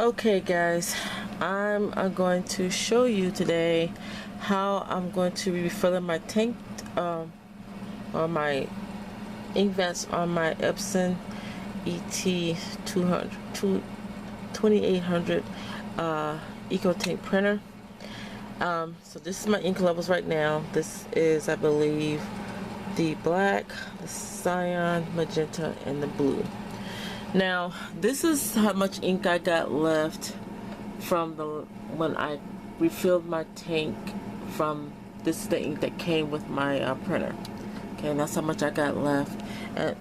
Okay guys, I'm going to show you today how I'm going to be refilling my tank or my ink vents on my Epson ET-2800 Eco Tank printer. So this is my ink levels right now. This is, I believe, the black, the cyan, magenta, and the blue. Now this is how much ink I got left from when I refilled my tank. From this is the ink that came with my printer. Okay, and that's how much I got left. And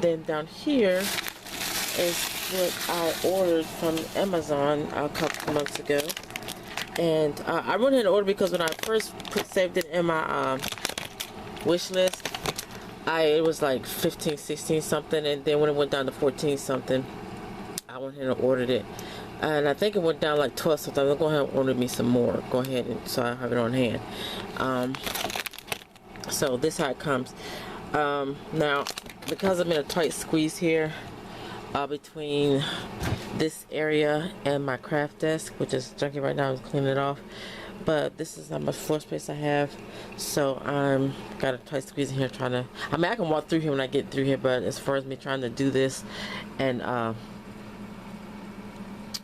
then down here is what I ordered from Amazon a couple months ago. And I went ahead and ordered because when I first saved it in my wish list, it was like 15, 16 something, and then when it went down to 14 something, I went ahead and ordered it. And I think it went down like 12 something. I'll go ahead and order me some more. Go ahead, and so I have it on hand. So this is how it comes. Now, because I'm in a tight squeeze here between this area and my craft desk, which is junky right now, I'm cleaning it off. But this is how much floor space I have, so I'm got a tight squeeze in here trying to. I mean, I can walk through here when I get through here, but as far as me trying to do this and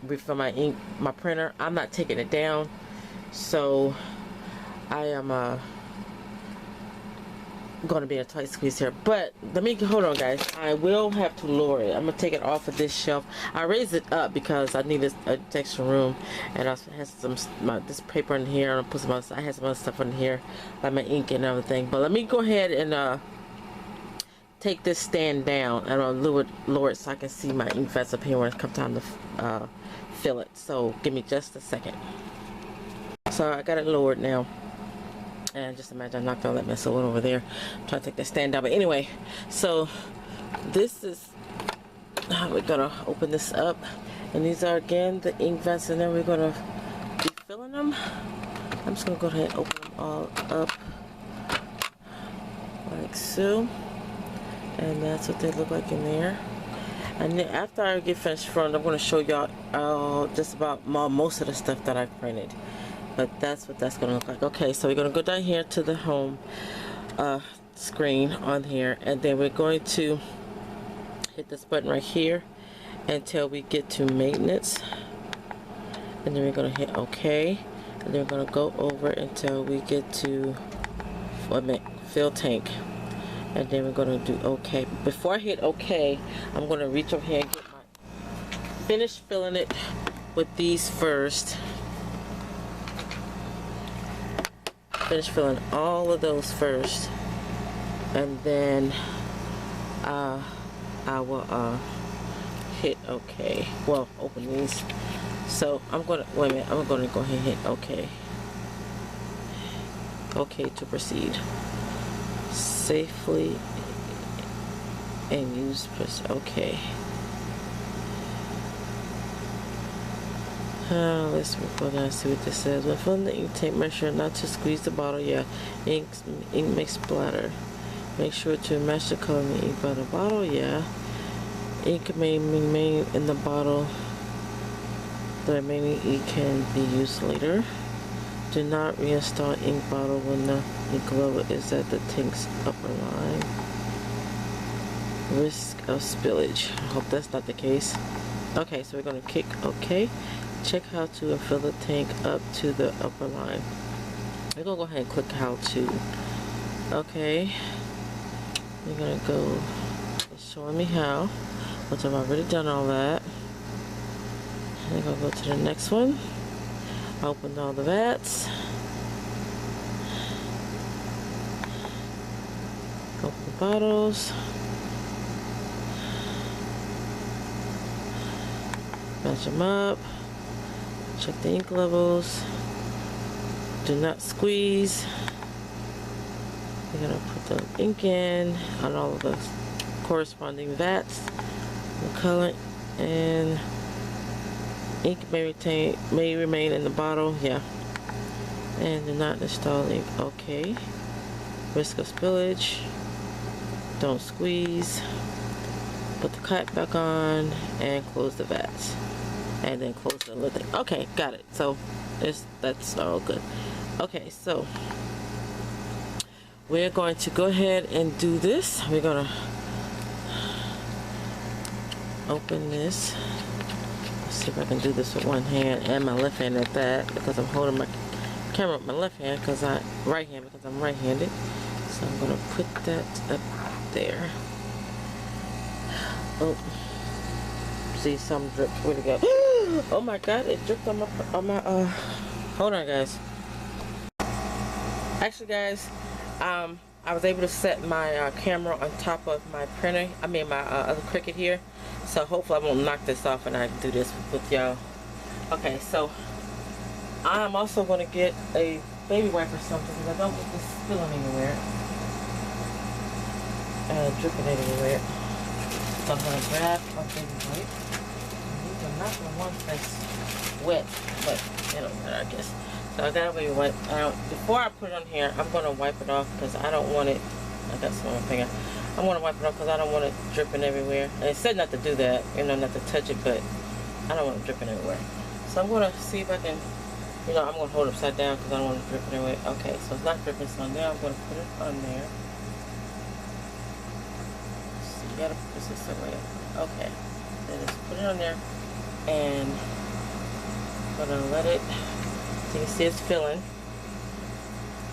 refill my ink, my printer, I'm not taking it down, so I am going to be in a tight squeeze here. But let me hold on, guys. I will have to lower it. I'm gonna take it off of this shelf. I raised it up because I needed extra room, and I had some this paper in here. I'm gonna put some other, I had some other stuff in here, like my ink and everything. But let me go ahead and take this stand down, and I'll lower it so I can see my ink vents up here when it comes time to fill it. So give me just a second. So I got it lowered now. And just imagine I'm not gonna let mess over there. I'm trying to take the stand down, but anyway, so this is how we're gonna open this up, and these are again the ink vents, and then we're gonna be filling them. I'm just gonna go ahead and open them all up like so, and that's what they look like in there. And then after I get finished filling, I'm gonna show y'all just about most of the stuff that I printed. But that's what that's gonna look like. Okay, so we're gonna go down here to the home screen on here, and then we're going to hit this button right here until we get to maintenance, and then we're gonna hit OK, and then we're gonna go over until we get to fill tank, and then we're gonna do OK. Before I hit OK, I'm gonna reach over here and get finish filling it with these first. Finish filling all of those first, and then I will hit OK. Well, open these. So I'm gonna wait a minute. I'm gonna go ahead and hit OK. OK to proceed safely and use press OK. Let's go down and see what this says. When filling the ink tank, make sure not to squeeze the bottle. Yeah, ink may splatter. Make sure to match the color in the ink by the bottle. Yeah, ink may remain in the bottle. The remaining ink can be used later. Do not reinstall ink bottle when the ink level is at the tank's upper line. Risk of spillage. I hope that's not the case. Okay, so we're going to click OK. Check how to fill the tank up to the upper line. We're gonna go ahead and click how to. Okay, we're gonna go. It's showing me how, which I've already done all that. I'm gonna go to the next one. Open all the vats. Open the bottles. Match them up. Check the ink levels. Do not squeeze. We're gonna put the ink in on all of the corresponding vats. The color and ink may remain in the bottle. Yeah. And do not install ink. Okay. Risk of spillage. Don't squeeze. Put the cap back on and close the vats. and then close the little thing. Okay, got it. So that's all good. Okay, so we're going to go ahead and do this. We're gonna open this. Let's see if I can do this with one hand and my left hand at that, because I'm holding my camera with my left hand because I'm right-handed. So I'm gonna put that up there. Oh, see, some dripped. Where'd it go? Oh my God! It dripped on my hold on, guys. Actually, guys, I was able to set my camera on top of my printer. I mean, my other Cricut here. So hopefully I won't knock this off and I can do this with y'all. Okay, so I'm also going to get a baby wipe or something because I don't want this spilling anywhere. Dripping everywhere. So I'm going to grab a baby wipe. These are not the ones that's wet, but they don't matter, I guess. So I got a baby wipe. Before I put it on here, I'm going to wipe it off because I don't want it. I got some on my finger. I want to wipe it off because I don't want it dripping everywhere. And it said not to do that, you know, not to touch it, but I don't want it dripping everywhere. So I'm going to see if I can, you know, I'm going to hold it upside down because I don't want it dripping everywhere. Okay, so it's not dripping, so now I'm going to put it on there. So you got to put this away. Okay, then just put it on there and I'm going to let it, so you can see it's filling.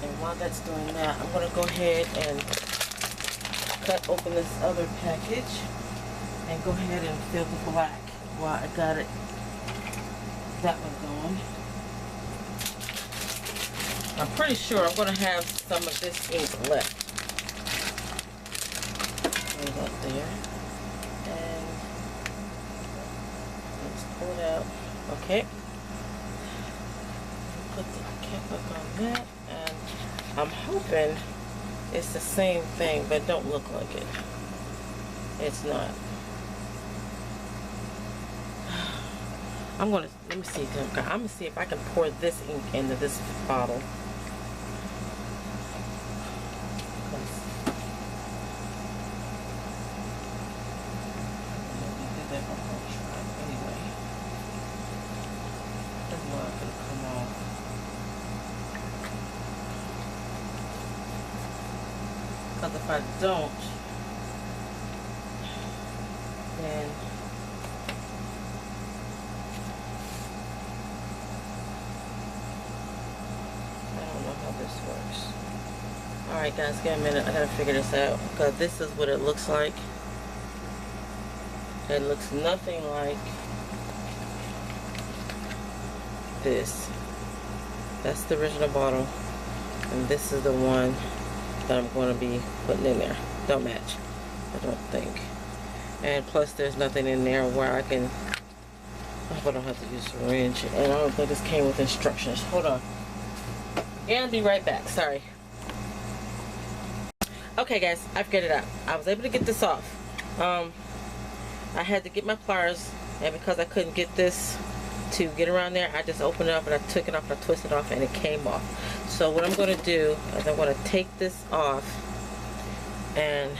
And while that's doing that, I'm going to go ahead and cut open this other package and go ahead and fill the black while I got it, that one going. I'm pretty sure I'm going to have some of this ink left. Lay that there. And let's pull it out. Okay. Put the cap up on that, and I'm hoping it's the same thing, but don't look like it. It's not. Let me see. I'm gonna see if I can pour this ink into this bottle. Because if I don't, then I don't know how this works. Alright guys, give me a minute. I gotta figure this out. Because this is what it looks like. It looks nothing like this. That's the original bottle. And this is the one that I'm going to be putting in there. Don't match, I don't think. And plus there's nothing in there where I can, I hope I don't have to use a wrench. And I don't think this came with instructions. Hold on. Yeah, I'll be right back, sorry. Okay guys, I figured it out. I was able to get this off. I had to get my pliers, and because I couldn't get this to get around there, I just opened it up and I took it off, and I twisted it off, and it came off. So what I'm going to do is I'm going to take this off, and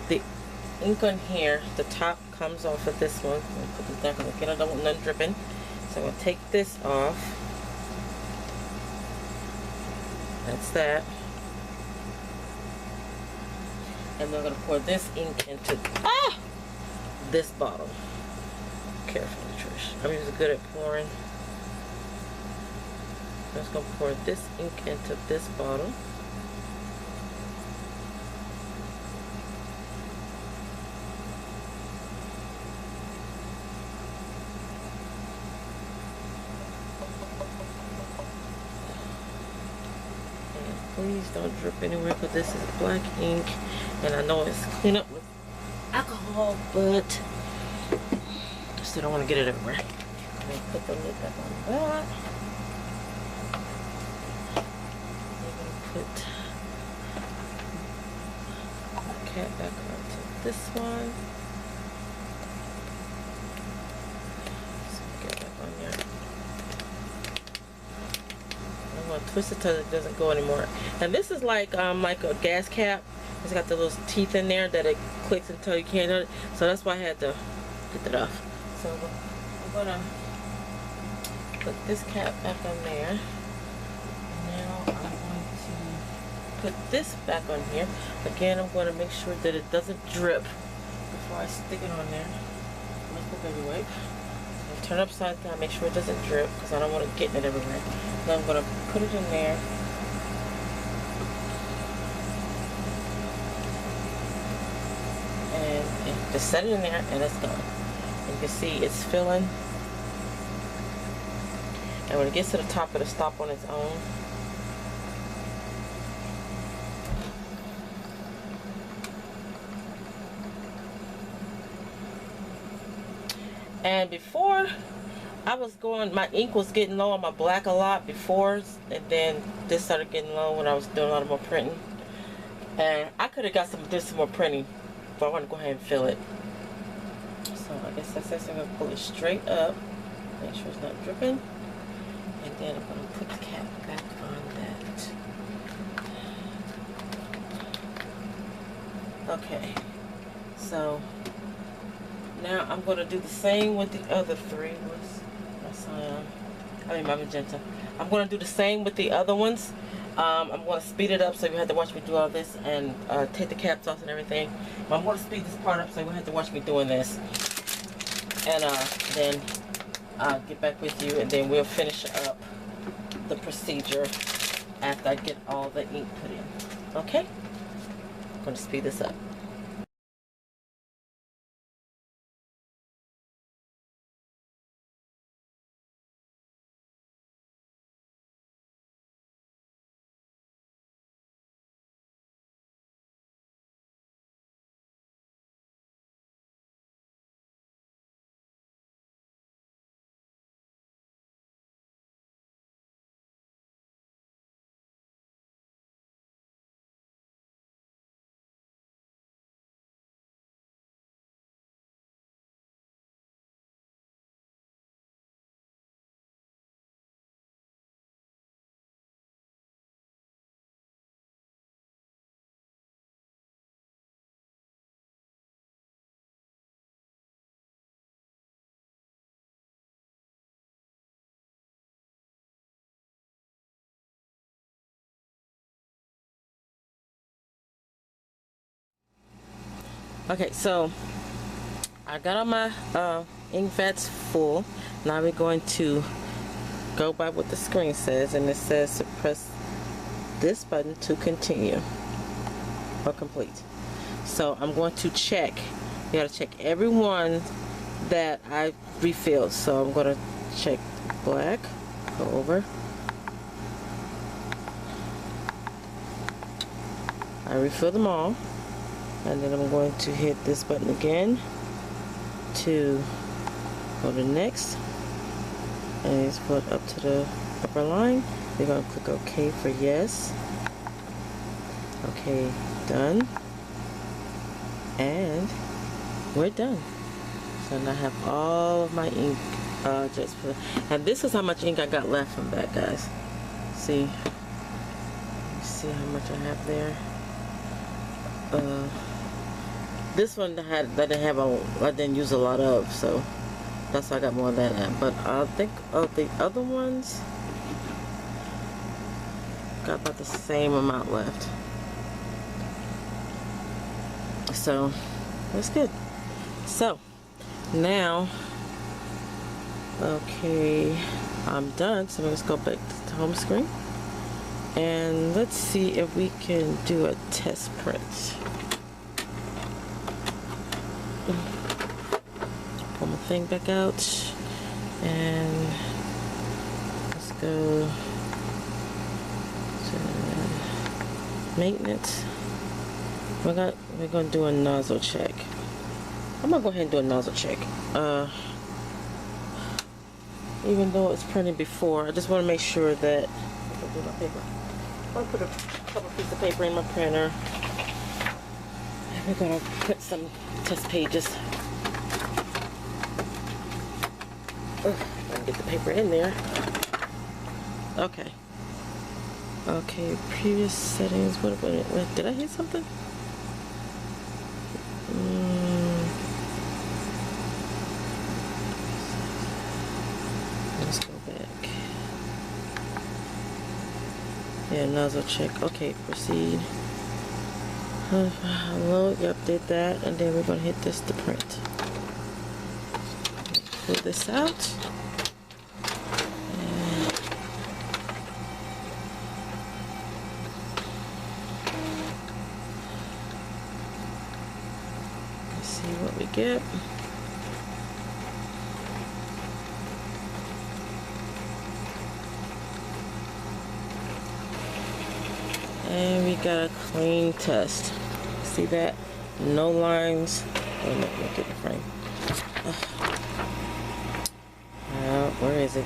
the ink on here, the top comes off of this one. I'm going to put this down because again I don't want none dripping. So I'm going to take this off. That's that. And we're going to pour this ink into this bottle. Carefully, Trish. I'm usually good at pouring. I'm just going to pour this ink into this bottle. And please don't drip anywhere because this is black ink. And I know it's clean up with alcohol, but I still don't want to get it everywhere. I'm going to put the lid back on that. Put the cap back onto this one. So get it back on there. I'm going to twist it till it doesn't go anymore. And this is like a gas cap. It's got the little teeth in there that it clicks until you can't do it. So that's why I had to get it off. So I'm gonna put this cap back on there. Now I'm going to put this back on here. Again, I'm going to make sure that it doesn't drip before I stick it on there. Let's put baby wipe. So turn it upside down, make sure it doesn't drip because I don't want to get it everywhere. Then I'm going to put it in there. And just set it in there and it's gone. And you can see it's filling. And when it gets to the top, it'll stop on its own. And before, I was going, my ink was getting low on my black a lot before, and then this started getting low when I was doing a lot more printing. And I could have got did some more printing, but I want to go ahead and fill it. So I guess that's it. So I'm going to pull it straight up, make sure it's not dripping. And then I'm going to put the cap back on that. Okay, so now I'm going to do the same with the other three. What's my cyan? I mean my magenta. I'm going to do the same with the other ones. I'm going to speed it up so you have to watch me do all this and take the caps off and everything. But I'm going to speed this part up so you have to watch me doing this. And then I'll get back with you and then we'll finish up the procedure after I get all the ink put in. Okay? I'm going to speed this up. Okay, so I got all my ink vats full. Now we're going to go by what the screen says, and it says to press this button to continue or complete. So I'm going to check. You gotta check every one that I refilled. So I'm gonna check black, go over. I refill them all. And then I'm going to hit this button again to go to next, and it's put up to the upper line. We're going to click OK for yes. Okay, done. And we're done. So now I have all of my ink just put. And this is how much ink I got left from that, guys. See how much I have there. This one I didn't use a lot of, so that's why I got more of that. But I think of the other ones, got about the same amount left. So that's good. So now, okay, I'm done. So let's go back to the home screen, and let's see if we can do a test print. Pull my thing back out, and let's go to maintenance. We're gonna do a nozzle check. I'm gonna go ahead and do a nozzle check. Even though it's printed before, I just want to make sure that I'll do my paper. I'll put a couple pieces of paper in my printer. We're gonna put some test pages. I can get the paper in there. Okay. Okay, previous settings. What did I hit something? Let's go back. nozzle check. Okay, proceed. Load, yep, did that, and then we're gonna hit this to print. Pull this out. And let's see what we get. And we got a clean test. See that? No lines. Oh, no, look at the frame. Where is it?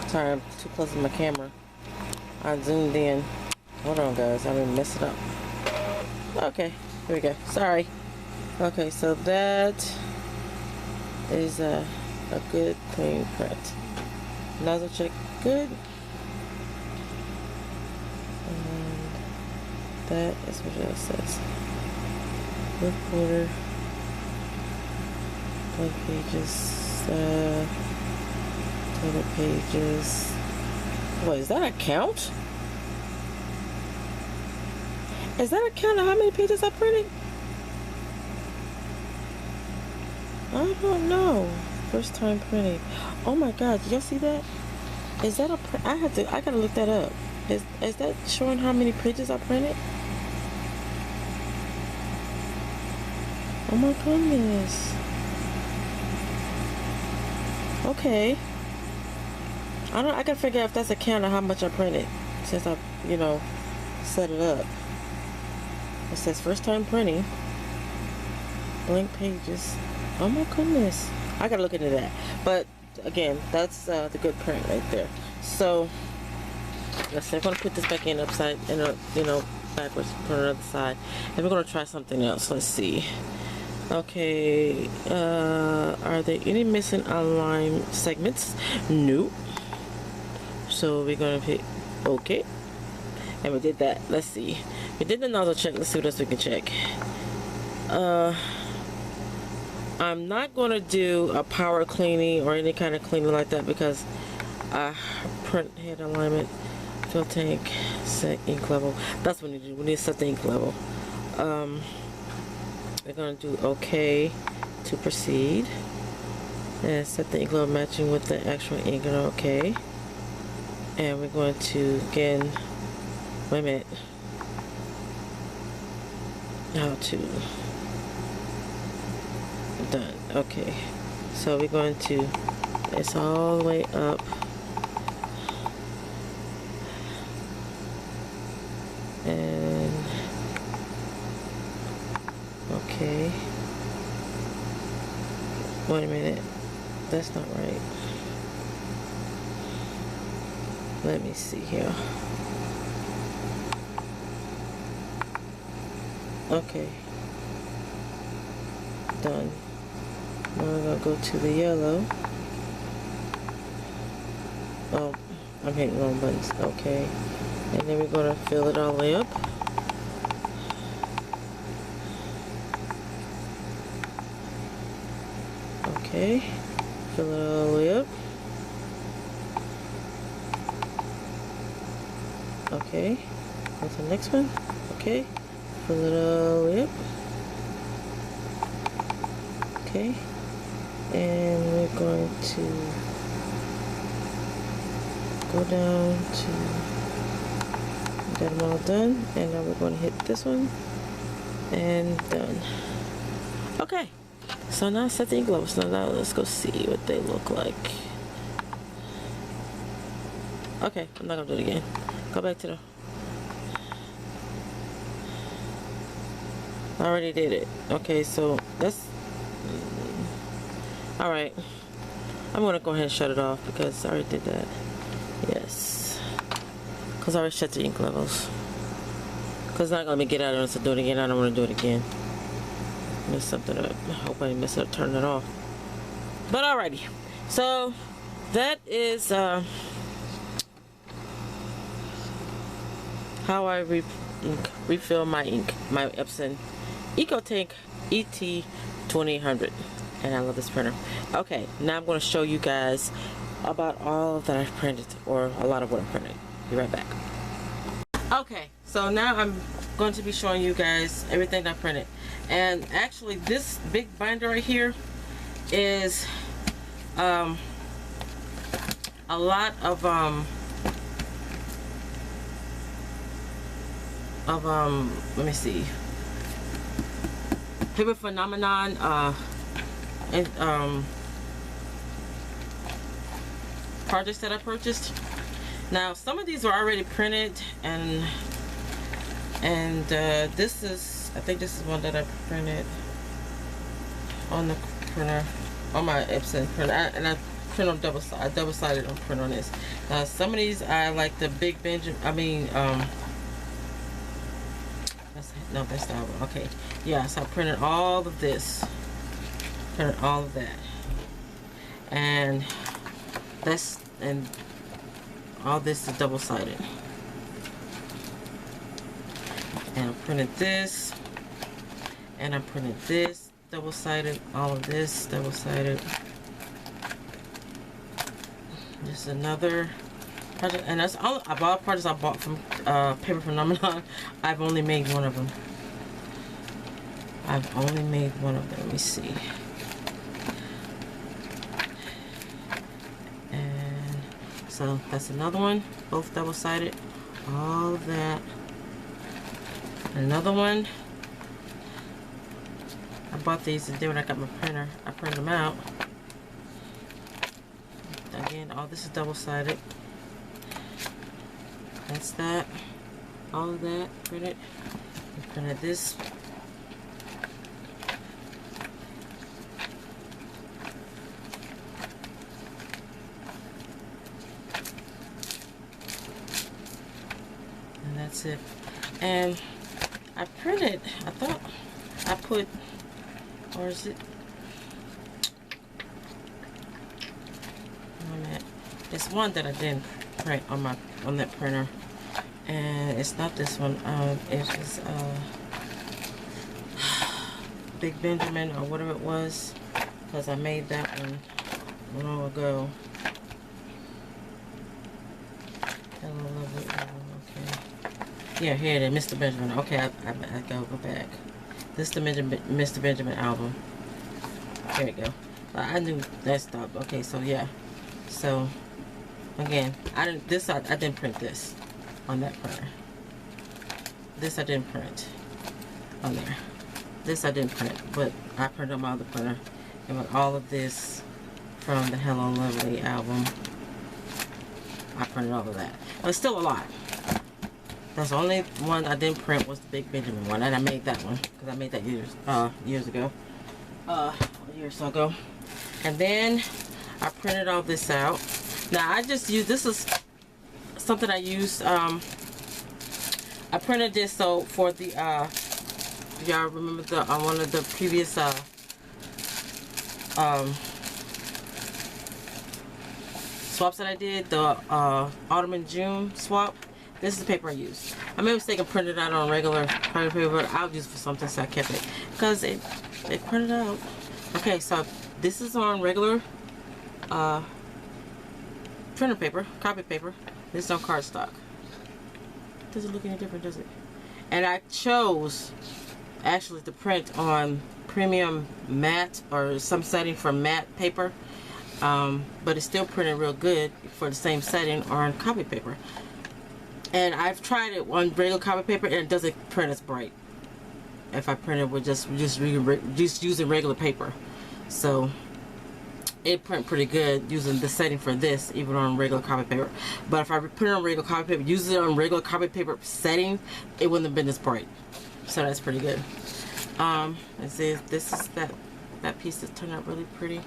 Sorry, I'm too close to my camera. I zoomed in. Hold on, guys. I didn't mess it up. Okay, here we go. Sorry. Okay, so that is a good clean print. Nozzle check, good. That is what it says. Book border, blank pages, total pages. What, is that a count? Is that a count of how many pages I printed? I don't know. First time printing. Oh my god, did y'all see that? Is that a print? I gotta look that up. Is that showing how many pages I printed? Oh my goodness. Okay. I gotta figure out if that's a count of how much I printed since I, set it up. It says first time printing. Blank pages. Oh my goodness. I gotta look into that. But again, that's the good print right there. So let's see. I'm gonna put this back in upside, backwards, put it on the other side, and we're gonna try something else. Let's see. Okay, are there any missing online segments? Nope. So we're gonna hit OK, and we did that. Let's see. We did the nozzle check. Let's see what else we can check. I'm not gonna do a power cleaning or any kind of cleaning like that because print head alignment, fill tank, set ink level. That's what we need to do. We need to set the ink level. We're going to do OK to proceed and set the ink level matching with the actual ink and OK. And we're going to again, wait a minute, how to, done. Okay, so we're going to, it's all the way up. And okay, wait a minute, that's not right. Let me see here. Okay, done. Now we're gonna go to the yellow. Oh, I'm hitting wrong buttons. Okay, and then we're gonna fill it all the way up. Okay, fill it all the way up. Okay, on to the next one. Okay, fill it all the way up. Okay, and we're going to go down to, got them all done, and now we're going to hit this one, and done. Okay, so now set the ink levels. So now let's go see what they look like. Okay, I'm not gonna do it again. Go back to the, I already did it. Okay, so that's all right. I'm gonna go ahead and shut it off because I already did that. Yes, because I already shut the ink levels. Because it's not gonna let me get out of it to do it again. I don't want to do it again. Mess something up. I hope I didn't mess it up. Turn it off. But alrighty. So that is how I refill my ink, my Epson ET-2800, and I love this printer. Okay, now I'm going to show you guys about all that I've printed, or a lot of what I printed. Be right back. Okay, so now I'm going to be showing you guys everything I printed. And actually this big binder right here is a lot of let me see, Paper Phenomenon and projects that I purchased. Now some of these were already printed, and this is, I think this is one that I printed on the printer, on my Epson printer, and I print on double-sided on print on this. Some of these I like the Big Benjamin, no, that's not one. Okay, yeah, so I printed all of this, printed all of that, and that's, and all this is double-sided. And I printed this, and I printed this double-sided, all of this double-sided. This is another project, and that's all of all projects I bought from Paper Phenomenon. I've only made one of them. I've only made one of them. Let me see. And so that's another one, both double-sided, all of that. Another one. I bought these, and then when I got my printer, I printed them out. Again, all this is double-sided. That's that. All of that printed. I printed this. And that's it. And I printed, I thought I put, or is it? It's one that I didn't print on that printer, and it's not this one. It's Big Benjamin or whatever it was, because I made that one long ago. Hello, lovely. Okay. Yeah, here it is, Mr. Benjamin. Okay, I gotta go back. This is the Mr. Benjamin album. There we go. I knew that stopped. Okay, so yeah. So again, I didn't print this on that printer. This I didn't print on there. This I didn't print, but I printed on my other printer. And with all of this from the Hello Lovely album, I printed all of that. But it's still a lot. That's the only one I didn't print was the Big Benjamin one, and I made that one because I made that years ago, a year or so ago. And then I printed all this out. Now I just use, this is something I used, I printed this so for the, y'all remember the, one of the previous, swaps that I did, the, autumn and June swap. This is the paper I used. I made a mistake and printed it out on regular paper, but I'll use it for something, so I kept it. Because it printed out. Okay, so this is on regular, printer paper, copy paper. This is on cardstock. Doesn't look any different, does it? And I chose actually to print on premium matte or some setting for matte paper, but it's still printed real good for the same setting on copy paper. And I've tried it on regular copy paper, and it doesn't print as bright if I print it with just using regular paper. So it print pretty good using the setting for this, even on regular copy paper. But if I print it on regular copy paper, use it on regular copy paper setting, it wouldn't have been this bright. So that's pretty good. And see, this is that piece that turned out really pretty.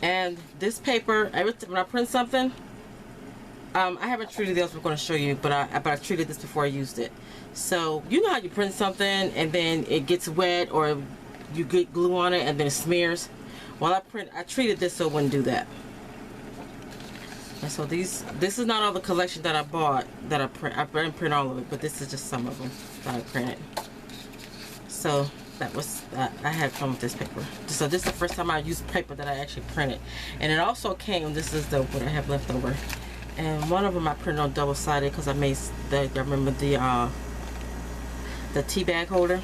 And this paper, when I print something, I haven't treated this. I'm going to show you, but I treated this before I used it. So you know how you print something and then it gets wet, or you get glue on it and then it smears. Well, I treated this so it wouldn't do that. And so this is not all the collection that I bought that I didn't print all of it, but this is just some of them that I printed. So that was, I had fun with this paper. So this is the first time I used paper that I actually printed. And it also came, this is what I have left over. And one of them I printed on double-sided because I made the, I remember the tea bag holder.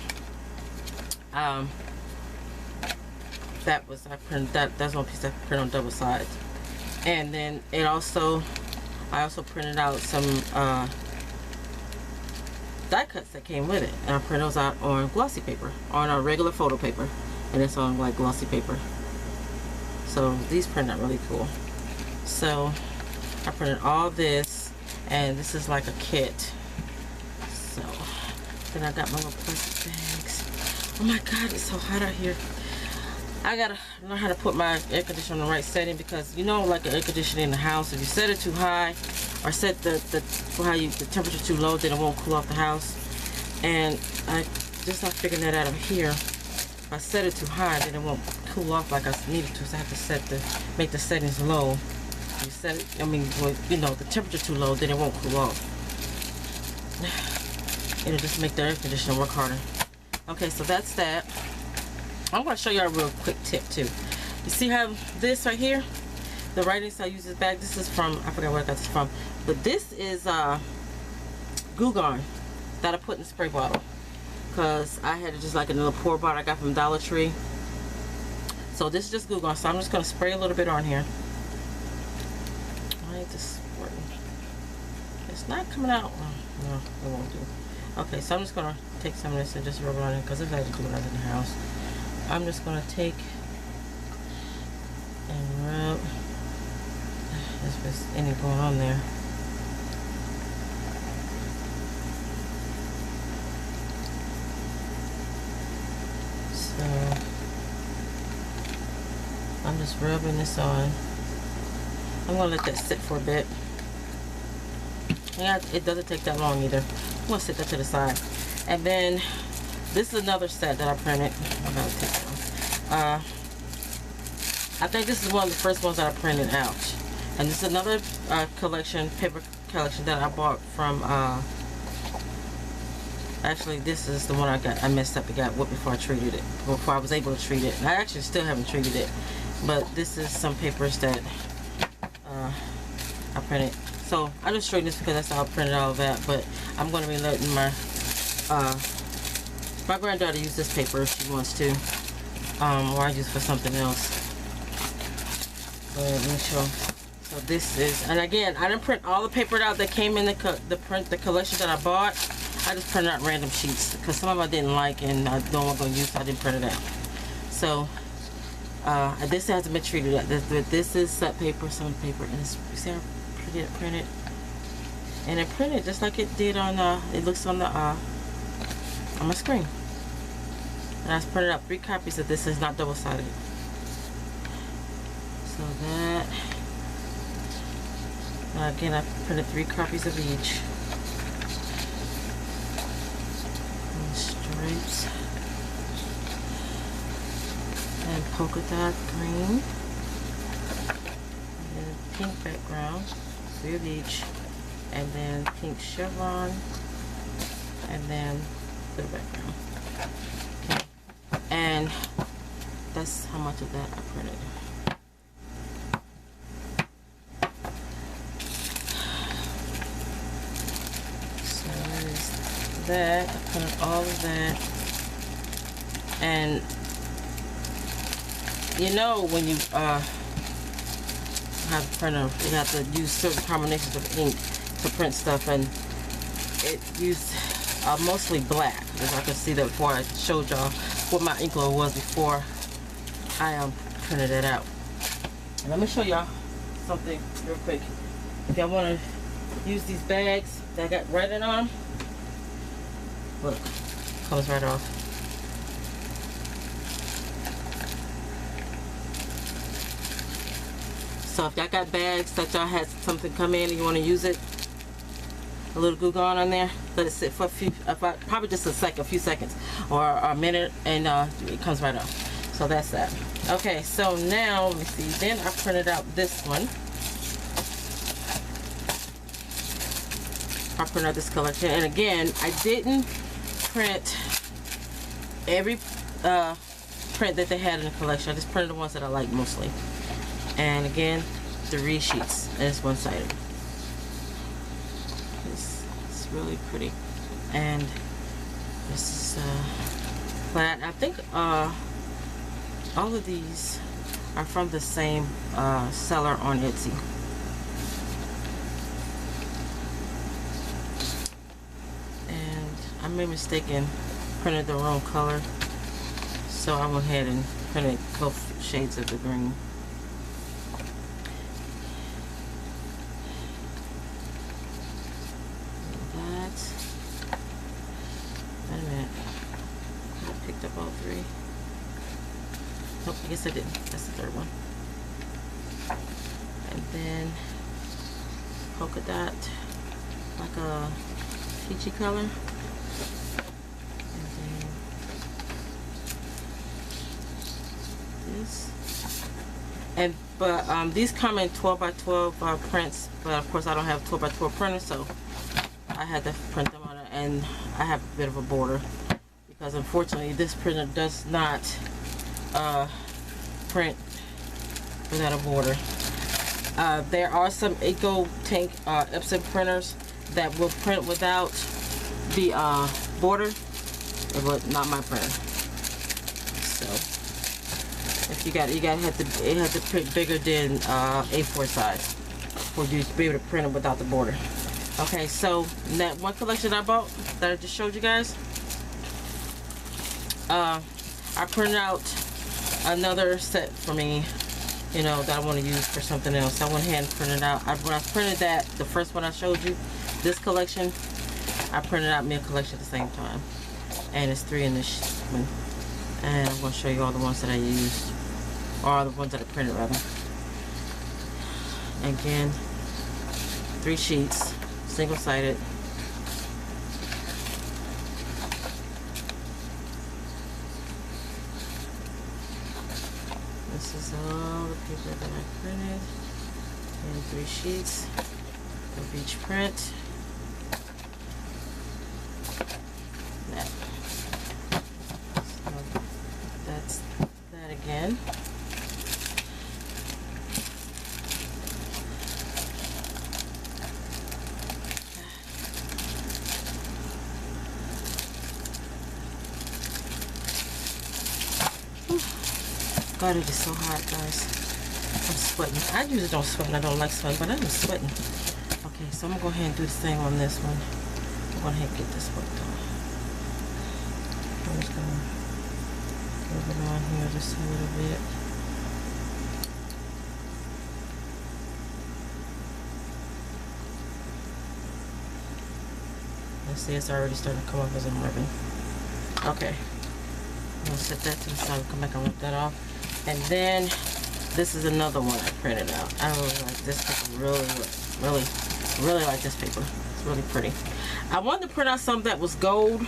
That was, I printed that, that's one piece I printed on double sides. And then it also, I also printed out some die cuts that came with it, and I printed those out on glossy paper, on a regular photo paper, and it's on like glossy paper. So these print out really cool. So I printed all this, and this is like a kit. So then I got my little plastic bags. Oh my god, it's so hot out here. I gotta learn how to put my air conditioner on the right setting, because you know, like an air conditioner in the house, if you set it too high or set the temperature too low, then it won't cool off the house. And I just not figuring that out of here. If I set it too high, then it won't cool off like I needed to. So I have to make the settings low. You set it, I mean, well, you know, the temperature too low, then it won't cool off. It'll just make the air conditioner work harder. Okay, so that's that. I'm going to show you a real quick tip too. You see how this right here, the writing style uses bag. This is from, I forgot where I got this from, but this is Goo Gone that I put in the spray bottle, because I had it just like a little pour bottle I got from Dollar Tree. So this is just Goo Gone. So I'm just going to spray a little bit on here. I need this squirting. It's not coming out. No, it won't do. Okay, so I'm just going to take some of this and just rub it on it, because I've had to do it out in the house. I'm just going to take and rub. If there's any going on there. So I'm just rubbing this on. I'm going to let that sit for a bit. Yeah, it doesn't take that long either. I'm going to set that to the side. And then this is another set that I printed. I'm going to take it off. I think this is one of the first ones that I printed out. And this is another collection, paper collection that I bought from, actually this is the one I messed up and got whipped before I treated it. Before I was able to treat it. And I actually still haven't treated it. But this is some papers that I printed. So I just showed this because that's how I printed all of that. But I'm going to be letting my granddaughter use this paper if she wants to, or I use it for something else. But let me show. So this is, and again, I didn't print all the paper out that came in the collection that I bought. I just printed out random sheets because some of them I didn't like and I don't want to use, so I didn't print it out. So this hasn't been treated yet. This is set paper, some paper, and it's, you see how pretty it printed, and it printed just like it did on it looks on the on my screen. And I printed out 3 copies of this. Is not double-sided. So that, again, I printed 3 copies of each. And stripes and polka dot green, and then pink background, 3 of each, and then pink chevron, and then the background. Okay. And that's how much of that I printed. So there's that. I printed all of that. And you know, when you have a printer, you have to use certain combinations of ink to print stuff, and it used mostly black, as I could see that before I showed y'all what my ink color was before I printed it out. And let me show y'all something real quick. If y'all want to use these bags that I got writing on them, look, comes right off. So if y'all got bags that y'all had something come in and you want to use it, a little Goo Gone on there, let it sit for a few, probably just a few seconds or a minute, and it comes right off. So that's that. Okay, so now let me see. Then I printed out this one. I printed out this collection, and again, I didn't print every print that they had in the collection. I just printed the ones that I like mostly. And again, 3 sheets, and it's one-sided. really pretty. And this is flat. I think all of these are from the same seller on Etsy. And I made a mistake and printed the wrong color, so I went ahead and printed both shades of the green. Wait a minute. I picked up all three. Nope, I guess I didn't. That's the third one. And then polka dot, like a peachy color. And then this. And but these come in 12 by 12 prints, but of course I don't have 12 by 12 printer, so I had to print them on it, and I have a bit of a border because unfortunately this printer does not print without a border. There are some Eco Tank Epson printers that will print without the border, but not my printer. So if it had to print bigger than A4 size for you to be able to print it without the border. Okay, so that one collection I bought that I just showed you guys, I printed out another set for me, you know, that I want to use for something else. I went ahead and printed out. When I printed that, the first one I showed you, this collection, I printed out me a collection at the same time, and it's 3 in this one. And I'm going to show you all the ones that I used, or the ones that I printed rather. Again, 3 sheets. Single-sided. This is all the paper that I printed in 3 sheets of each print. That. So that's that again. God, it is so hot, guys. I'm sweating. I usually don't sweat and I don't like sweating, but I'm sweating. Okay, so I'm going to go ahead and do the same on this one. I'm going to go ahead and get this worked on. I'm just going to move it on here just a little bit. Let's see, it's already starting to come off as I'm rubbing. Okay. I'm going to set that to the side. Come back and rip that off. And then this is another one I printed out. I really like this paper. Really like this paper. It's really pretty. I wanted to print out something that was gold,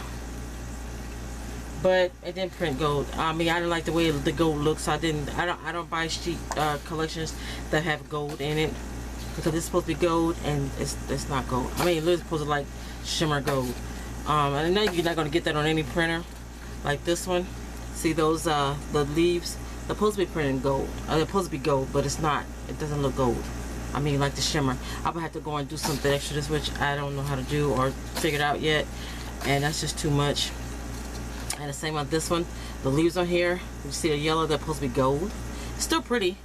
but it didn't print gold. I mean, I didn't like the way the gold looks. So I don't buy sheet collections that have gold in it, because it's supposed to be gold and it's not gold. I mean, it's supposed to like shimmer gold. And I know you're not going to get that on any printer like this one. See those the leaves? They're supposed to be printed in gold. They're supposed to be gold, but it's not. It doesn't look gold. I mean, like the shimmer. I'm gonna have to go and do something extra, which I don't know how to do or figure it out yet, and that's just too much. And the same on this one. The leaves on here, you see the yellow? They're supposed to be gold. Still pretty,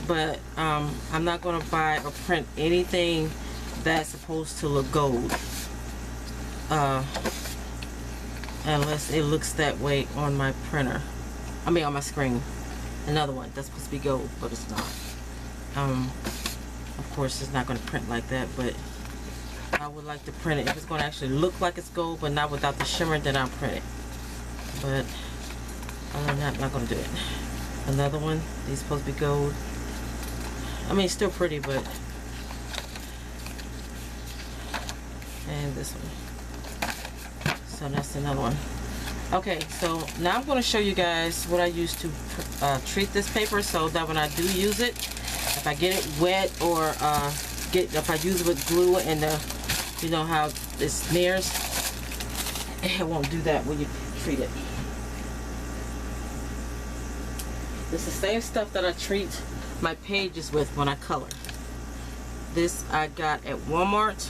but I'm not gonna buy or print anything that's supposed to look gold, unless it looks that way on my printer. I mean, on my screen. Another one that's supposed to be gold, but it's not. Of course, it's not going to print like that, but I would like to print it. If it's going to actually look like it's gold, but not without the shimmer, then I'll print it. But other than that, I'm not going to do it. Another one. These are supposed to be gold. I mean, it's still pretty, but... And this one. So that's another one. Okay, so now I'm going to show you guys what I use to treat this paper, so that when I do use it, if I get it wet or if I use it with glue and you know how it smears, it won't do that when you treat it. It's the same stuff that I treat my pages with when I color. This I got at Walmart,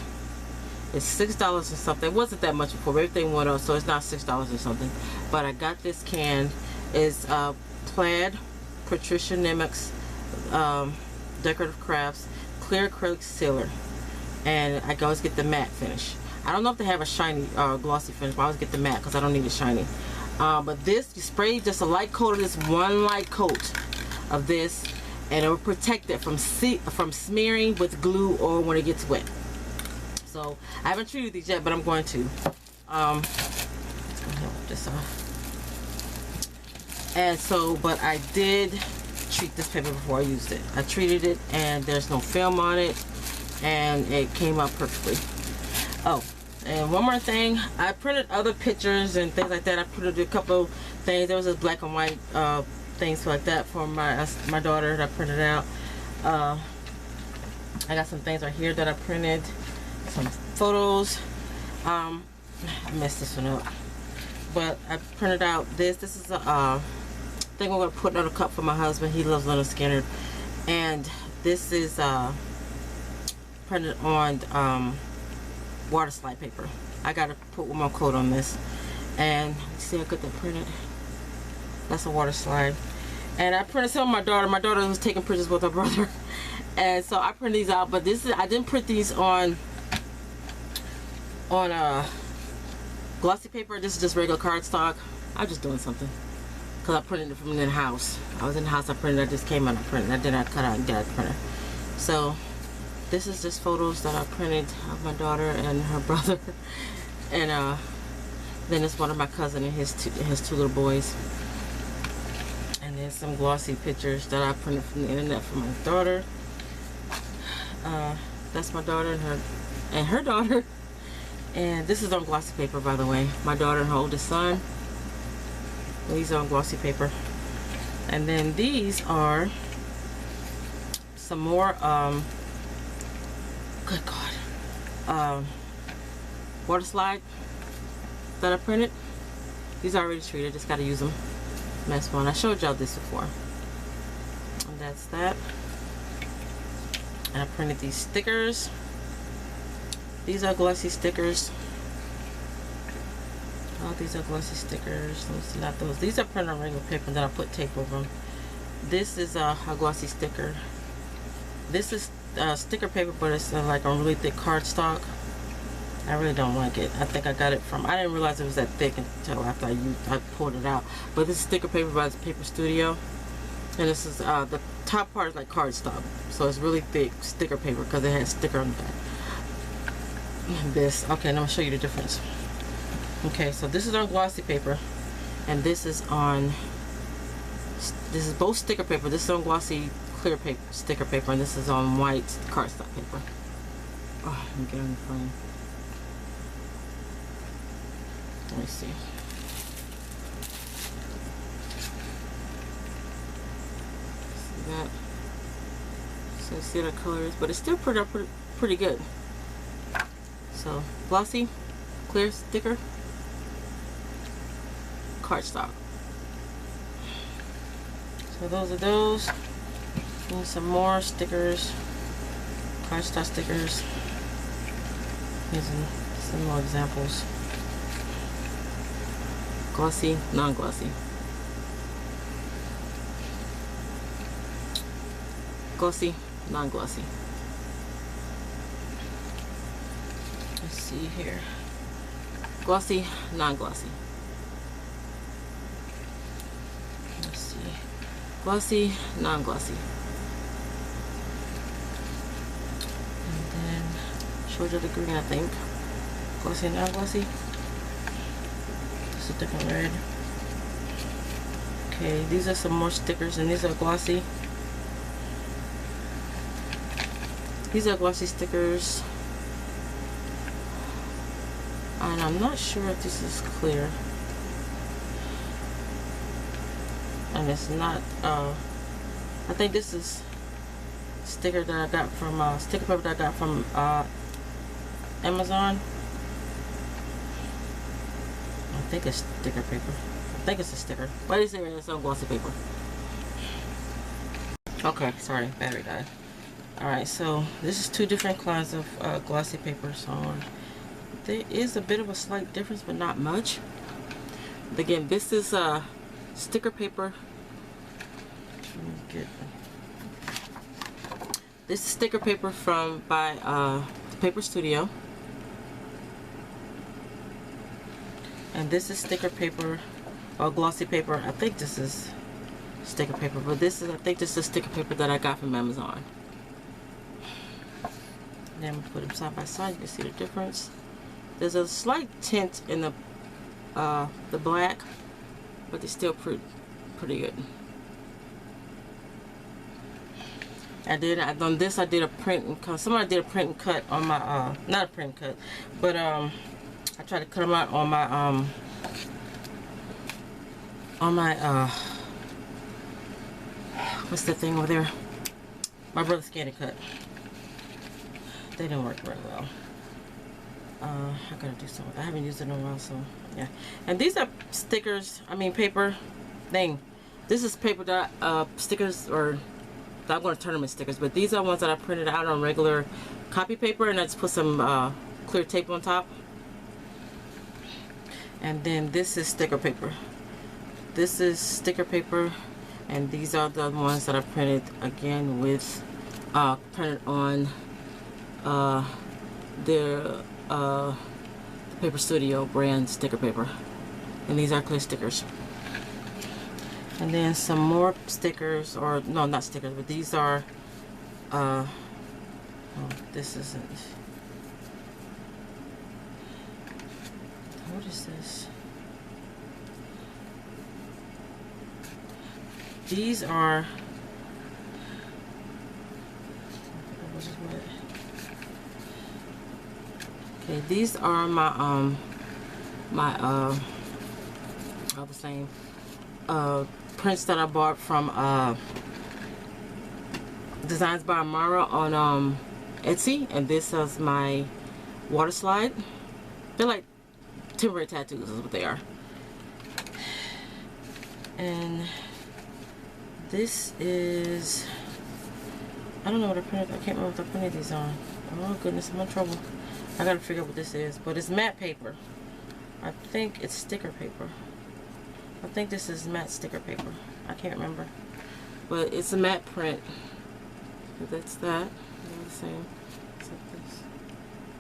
It's $6 or something. It wasn't that much before. Everything went up, so it's not $6 or something. But I got this can. It's Plaid Patricia Nemec's Decorative Crafts Clear Acrylic Sealer. And I always get the matte finish. I don't know if they have a shiny glossy finish, but I always get the matte because I don't need it shiny. But this, you spray just a light coat of this, one light coat of this, and it will protect it from smearing with glue or when it gets wet. So I haven't treated these yet, but I'm going to. This off. And so, but I did treat this paper before I used it. I treated it, and there's no film on it, and it came out perfectly. Oh, and one more thing, I printed other pictures and things like that. I printed a couple things. There was this black and white things like that for my daughter that I printed out. I got some things right here that I printed, some photos. I messed this one up, but I printed out this. This is a thing I'm gonna put on a cup for my husband. He loves Leonard Skinner, and this is printed on water slide paper. I gotta put one more coat on this, and see how good that printed. That's a water slide. And I printed some of my daughter. My daughter was taking pictures with her brother, and so I printed these out. But this is, I didn't print these on glossy paper. This is just regular cardstock. I'm just doing something because I printed it from in the house. I was in the house. I printed. I just came out and printed. I did not cut out and get out the printer. So this is just photos that I printed of my daughter and her brother, and then it's one of my cousin and his two little boys. And then some glossy pictures that I printed from the internet for my daughter. That's my daughter and her daughter. And this is on glossy paper, by the way. My daughter and her oldest son. These are on glossy paper. And then these are some more good God, water slide that I printed. These are already treated, just gotta use them. Next one, I showed y'all this before. And that's that. And I printed these stickers. These are glossy stickers. Oh, these are glossy stickers. Let me see, not those. These are printed on regular paper, and then I put tape over them. This is a glossy sticker. This is sticker paper, but it's like a really thick cardstock. I really don't like it. I think I got it from, I didn't realize it was that thick until after I pulled it out. But this is sticker paper by Paper Studio. And this is, the top part is like cardstock. So it's really thick sticker paper because it has sticker on the back. This, okay, and I'm gonna show you the difference. Okay, so this is on glossy paper. And this is on, this is both sticker paper. This is on glossy clear paper, sticker paper, and this is on white cardstock paper. Oh, let me get on the frame. Let me see. See that? So you see the colors, but it's still pretty good. So glossy, clear sticker, cardstock. So those are those. And some more stickers, cardstock stickers. Here's some more examples. Glossy, non-glossy. Glossy, non-glossy. Let's see here. Glossy, non-glossy. Let's see. Glossy, non-glossy. And then showed you the green, I think. Glossy, non-glossy. A different red. Okay, these are some more stickers, and these are glossy. These are glossy stickers, and I'm not sure if this is clear. And it's not. I think this is sticker that I got from sticker paper that I got from Amazon. I think it's sticker paper. I think it's a sticker. But it's on glossy paper. Okay, sorry, battery died. Alright, so this is two different kinds of glossy papers on there is a bit of a slight difference, but not much. But again, this is sticker paper. This is sticker paper by the Paper Studio, and this is sticker paper or glossy paper. I think this is sticker paper, but I think this is sticker paper that I got from Amazon. Then we put them side by side. You can see the difference. There's a slight tint in the black, but they're still pretty good. And then on this, I did a print and cut. Somebody did a print and cut on my not a print and cut, but I tried to cut them out on my what's that thing over there? My brother's Candy Cut. They didn't work very well. I gotta do something. I haven't used it in a while, so yeah. And these are stickers. I mean paper thing. This is paper that stickers, or I'm gonna turn them into stickers. But these are ones that I printed out on regular copy paper, and I just put some clear tape on top. And then this is sticker paper. This is sticker paper, and these are the ones that I printed again with printed on the Paper Studio brand sticker paper, and these are clear stickers. And then some more stickers, or no, not stickers, but these are oh, this isn't, what is this? These are okay, these are my all the same prints that I bought from Designs by Amara on Etsy, and this is my water slide. They're like temporary tattoos is what they are. And this is, I don't know what I printed. I can't remember what I printed these on. Oh goodness, I'm in trouble. I gotta figure out what this is, but it's matte paper. I think it's sticker paper. I think this is matte sticker paper. I can't remember, but it's a matte print. So that's that. They're the same. Except this.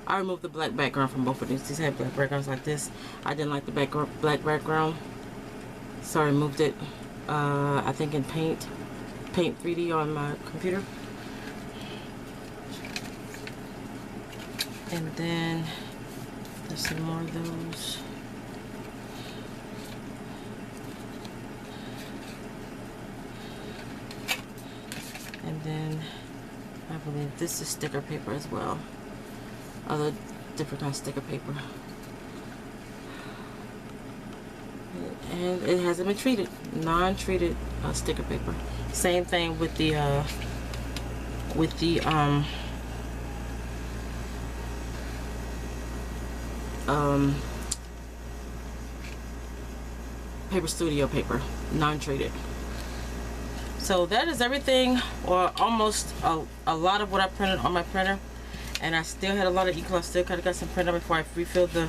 I removed the black background from both of these. These had black backgrounds like this. I didn't like the black background, so I removed it. I think in Paint 3D on my computer. And then there's some more of those. And then I believe this is sticker paper as well. Other different kind of sticker paper. And it hasn't been treated. Non-treated sticker paper. Same thing with the Paper Studio paper, non-treated. So that is everything, or almost a lot of what I printed on my printer. And I still had a lot of ink. I still kind of got some printer before I refilled the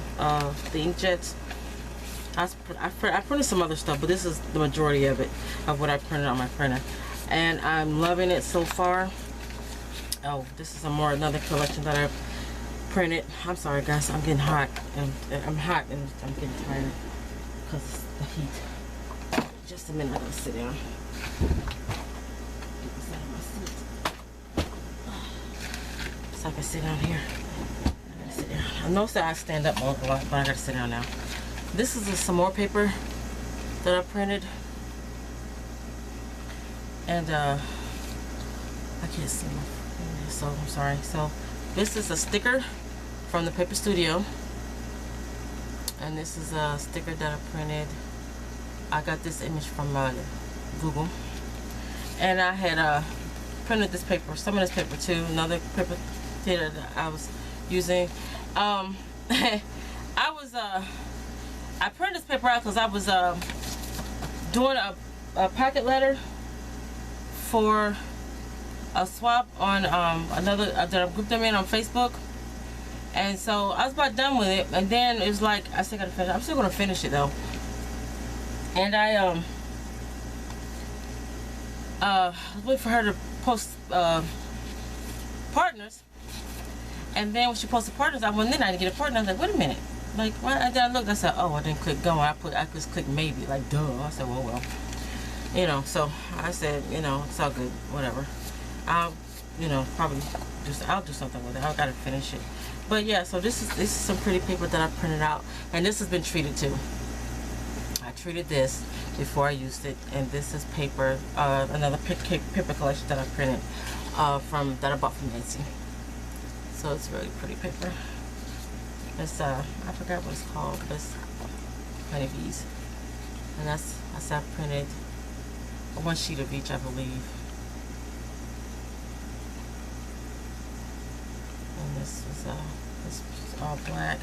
inkjets. I printed some other stuff, but this is the majority of it, of what I printed on my printer. And I'm loving it so far. Oh, this is another collection that I printed. I'm sorry guys, I'm getting hot, and I'm hot and I'm getting tired because of the heat. Just a minute, I gotta sit down. So I can sit down here. I gotta sit down. I know that I stand up a lot, but I gotta sit down now. This is some more paper that I printed, and I can't see my, so I'm sorry. So this is a sticker from the Paper Studio, and this is a sticker that I printed. I got this image from Google, and I had printed this paper, some of this paper too, another paper that I was using. I printed this paper out because I was doing a packet letter for a swap on another that I grouped them in on Facebook, And so I was about done with it, and then it was like I still gotta finish. I'm still gonna finish it though. And I was waiting for her to post partners, and then when she posted partners, I went in. I didn't get a partner. I was like, wait a minute, like why? And then I looked. I said, oh, I didn't click go. I just clicked maybe. Like duh. I said, well, you know. So I said, you know, it's all good, whatever. I'll, you know, probably I'll do something with it. I gotta finish it. But yeah, so this is some pretty paper that I printed out, and this has been treated too. I treated this before I used it, and this is paper, another paper collection that I printed that I bought from Etsy. So it's really pretty paper. It's I forgot what it's called, but it's honeybees, and I printed one sheet of each, I believe. And this is all black.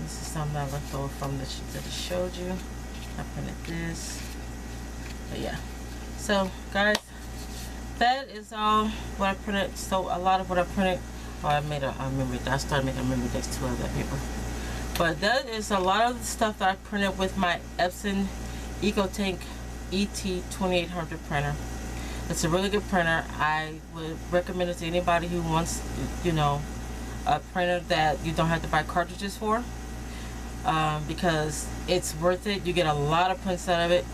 This is something I left over from the sheet that I showed you. I printed this. But yeah. So guys, that is all what I printed. So a lot of what I printed, I made a memory. I started making a memory decks too out of that paper. But that is a lot of the stuff that I printed with my Epson EcoTank ET-2800 printer. It's a really good printer. I would recommend it to anybody who wants, you know, a printer that you don't have to buy cartridges for, because it's worth it. You get a lot of prints out of it.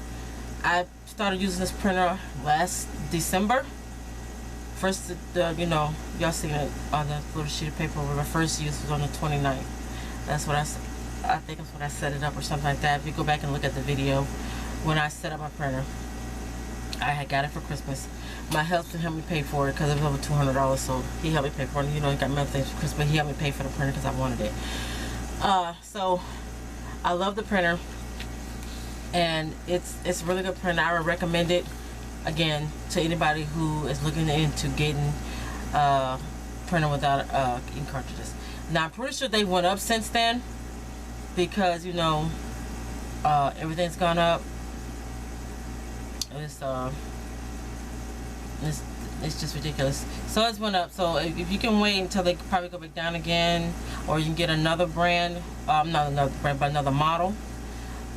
I started using this printer last December. First, you know, y'all seen it on the little sheet of paper where my first use was on the 29th. That's what I think that's when I set it up or something like that. If you go back and look at the video when I set up my printer. I had got it for Christmas. My husband helped me pay for it because it was over $200, so he helped me pay for it. You know, he got me other things for Christmas, but he helped me pay for the printer because I wanted it. So I love the printer, and it's a really good printer. I would recommend it again to anybody who is looking into getting a printer without ink cartridges. Now I'm pretty sure they went up since then because, you know, everything's gone up. It's just ridiculous. So it's went up. So if you can wait until they probably go back down again, or you can get another brand, not another brand, but another model.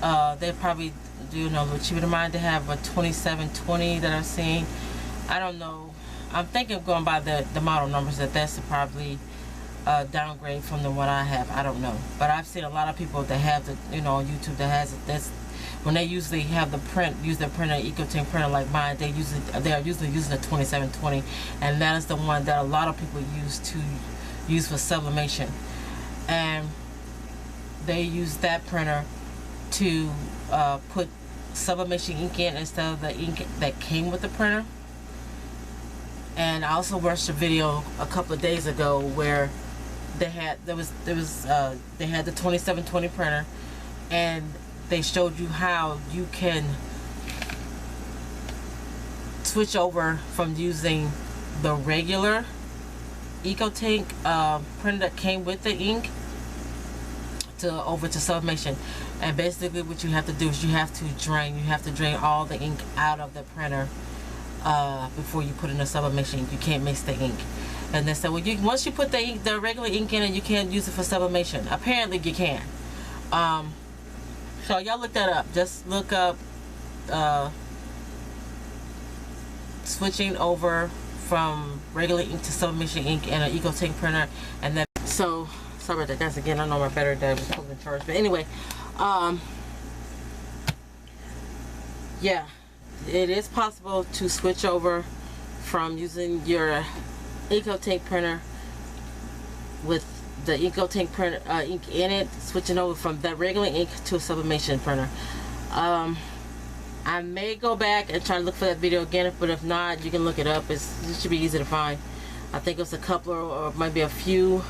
They probably do, you know, a little cheaper than mine. They have a 2720 that I've seen. I don't know. I'm thinking of going by the model numbers. That's probably downgrade from the one I have. I don't know. But I've seen a lot of people that have the, you know, on YouTube that has it. That's when they usually have the use their printer, EcoTank printer like mine. They are usually using a 2720, and that is the one that a lot of people use for sublimation. And they use that printer to put sublimation ink in instead of the ink that came with the printer. And I also watched a video a couple of days ago where they had the 2720 printer, and they showed you how you can switch over from using the regular EcoTank printer that came with the ink over to sublimation. And basically what you have to do is you have to drain all the ink out of the printer before you put in the sublimation ink. You can't mix the ink. And they said, well, once you put the regular ink in, and you can't use it for sublimation. Apparently you can. So y'all look that up. Just look up switching over from regular ink to sublimation ink in an EcoTank printer. And then, so sorry about that guys. Again, I know my battery died was in charge, but anyway, yeah, it is possible to switch over from using your EcoTank printer with the EcoTank printer ink in it, switching over from that regular ink to a sublimation printer. I may go back and try to look for that video again, but if not, you can look it up. It should be easy to find. I think it's a couple or maybe a few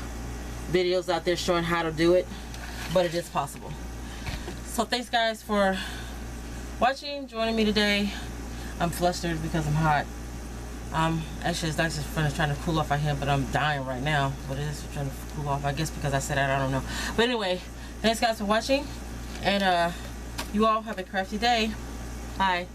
videos out there showing how to do it, but it is possible. So thanks guys for watching, joining me today. I'm flustered because I'm hot. Actually it's nice as trying to cool off out here, but I'm dying right now. But it is trying to cool off, I guess because I said that, I don't know. But anyway, thanks guys for watching, and you all have a crafty day. Bye.